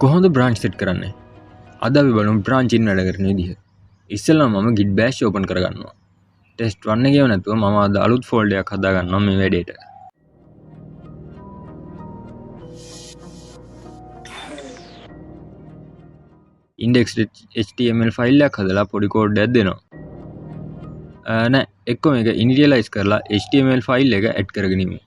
කොහොමද branch set කරන්නේ? අද අපි බලමු බ්‍රාන්ච් ඉන් වැඩ කරන විදිහ. ඉස්සෙල්ලාම මම git bash open කරගන්නවා. test 1 එකේව නැතුව මම අද අලුත් folder එකක් හදා ගන්නවා මේ වැඩේට. index.html ෆයිල් එකක් හදලා පොඩි කෝඩ් එකක් දෙනවා. නෑ එක්ක මේක initialize කරලා html ෆයිල් එක add කරගෙන ඉමු.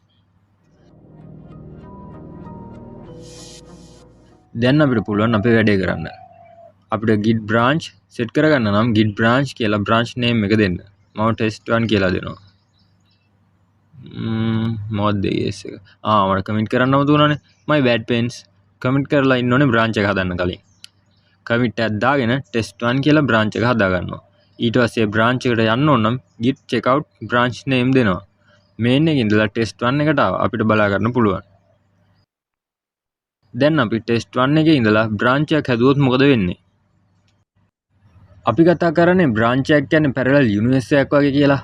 දැන් අපිට පුළුවන් අපේ වැඩේ කරන්න. අපිට git branch set කරගන්න නම් git branch කියලා branch name එක දෙන්න. මම test1 කියලා දෙනවා. මොකක්ද yes එක. මට කමෙන්ට් කරන්නම දුන්නානේ. my bad pens කමෙන්ට් කරලා ඉන්න ඕනේ branch එක හදන්න කලින්. කමිට් එකක් දාගෙන test1 කියලා branch එක හදා ගන්නවා. ඊට පස්සේ branch එකට යන්න ඕන නම් git checkout branch name දෙනවා. main එකේ ඉඳලා test1 එකට අපිට බලා ගන්න පුළුවන්. දැන් අපි test1 එකේ ඉඳලා branch එකක් හැදුවොත් මොකද වෙන්නේ? අපි කතා කරන්නේ branch එකක් කියන්නේ parallel universe එකක් වගේ කියලා.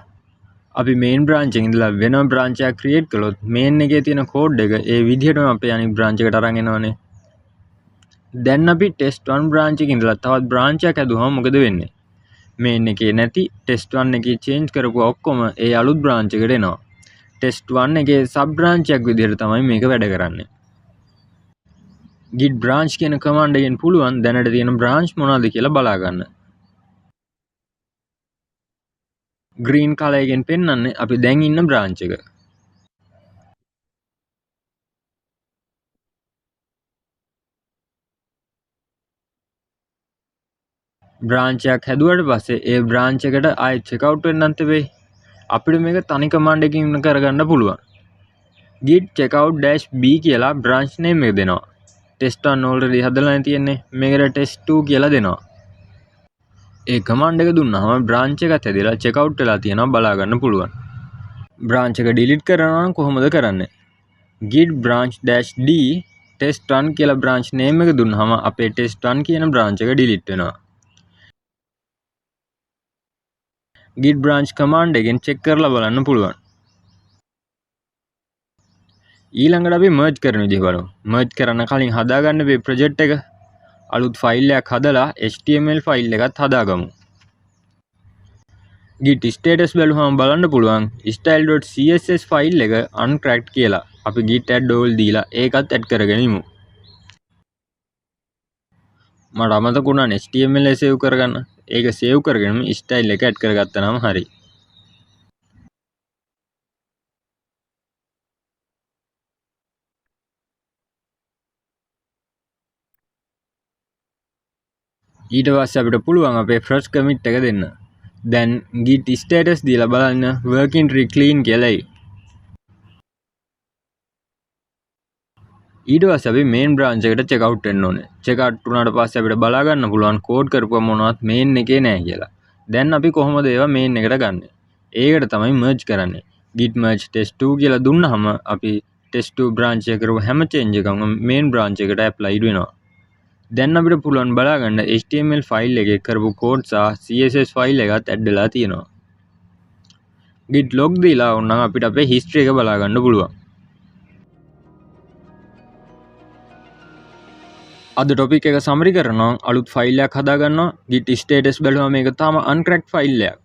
අපි main branch එකේ ඉඳලා වෙනම branch එකක් create කළොත් main එකේ තියෙන code එක ඒ විදිහටම අපේ අනිත් branch එකට අරන් එනවනේ. දැන් අපි test1 branch එකේ ඉඳලා තවත් branch එකක් හැදුවම මොකද වෙන්නේ? main එකේ නැති test1 එකේ change කරපු ඔක්කොම ඒ අලුත් branch එකට එනවා. test1 එකේ sub branch එකක් විදිහට තමයි මේක වැඩ කරන්නේ. git branch කියන command එකෙන් පුළුවන් දැනට තියෙන branch මොනවද කියලා බලා ගන්න. green color එකෙන් පෙන්වන්නේ අපි දැන් ඉන්න branch එක. branch එකක් හැදුවට පස්සේ ඒ branch එකට ආයෙ checkout වෙන්නත් වෙයි. අපිට මේක තනි command එකකින් කරගන්න පුළුවන්. git checkout -b කියලා branch name එක දෙනවා. test1 already හදලා තියෙන්නේ. මේකට test2 කියලා දෙනවා. ඒ command එක දුන්නාම branch එකත් හැදලා checkout වෙලා තියෙනවා බලා ගන්න පුළුවන්. branch එක delete කරනවා නම් කොහොමද කරන්නේ? git branch -d test1 කියලා branch name එක දුන්නාම අපේ test1 කියන branch එක delete වෙනවා. git branch command එකෙන් check කරලා බලන්න පුළුවන්. ඊළඟට අපි merge කරන විදිහ බලමු. merge කරන්න කලින් හදාගන්න මේ project එක අලුත් ෆයිල් එකක් හදලා html ෆයිල් එකත් හදාගමු. git status බැලුවම බලන්න පුළුවන් style.css ෆයිල් එක uncracked කියලා. අපි git add all දීලා ඒකත් add කරගෙන ඉමු. මට අමතක වුණා html එක save කරගන්න. ඒක save කරගෙන style එක add කරගත්තා නම් හරි. ඊට පස්සේ අපිට පුළුවන් අපේ first commit එක දෙන්න. දැන් git status දීලා බලන්න working tree clean කියලායි. ඊට පස්සේ අපි main branch එකට check out වෙන්න ඕනේ. check out වුණාට පස්සේ අපිට බලා ගන්න පුළුවන් code කරපුවා මොනවත් main එකේ නැහැ කියලා. දැන් අපි කොහොමද ඒවා main එකට ගන්නෙ? ඒකට තමයි merge කරන්නේ. git merge test2 කියලා දුන්නාම අපි test2 branch එක කරපු හැම change එකක්ම main branch එකට apply වෙනවා. දැන් අපිට පුළුවන් බලා ගන්න HTML ෆයිල් එකේ කරපු code සහ CSS ෆයිල් එකත් add වෙලා තියෙනවා. git log දීලා වුණා අපිට අපේ history එක බලා ගන්න පුළුවන්. අද topic එක summary කරනවා අලුත් ෆයිල් එකක් හදා ගන්නවා. git status බැලුවා මේක තාම uncracked ෆයිල් එකක්.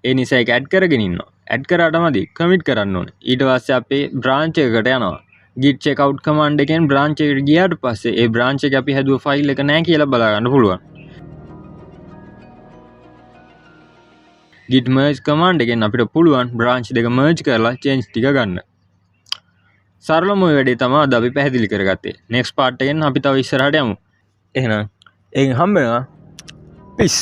ඒ නිසා ඒක add කරගෙන ඉන්නවා. add කරාටමදි commit කරන්න ඕනේ. ඊට පස්සේ අපේ branch එකකට යනවා. git checkout command එකෙන් branch එකට ගියාට පස්සේ ඒ branch එක අපි හැදුව ෆයිල් එක නැහැ කියලා බලා ගන්න පුළුවන්. git merge command එකෙන් අපිට පුළුවන් branch දෙක merge කරලා change ටික ගන්න. සරලම ඔය වැඩේ තමයි අද අපි පැහැදිලි කරගත්තේ. next part එකෙන් අපි තව ඉස්සරහට යමු. එහෙනම් එයින් හම්බ වෙනවා. peace.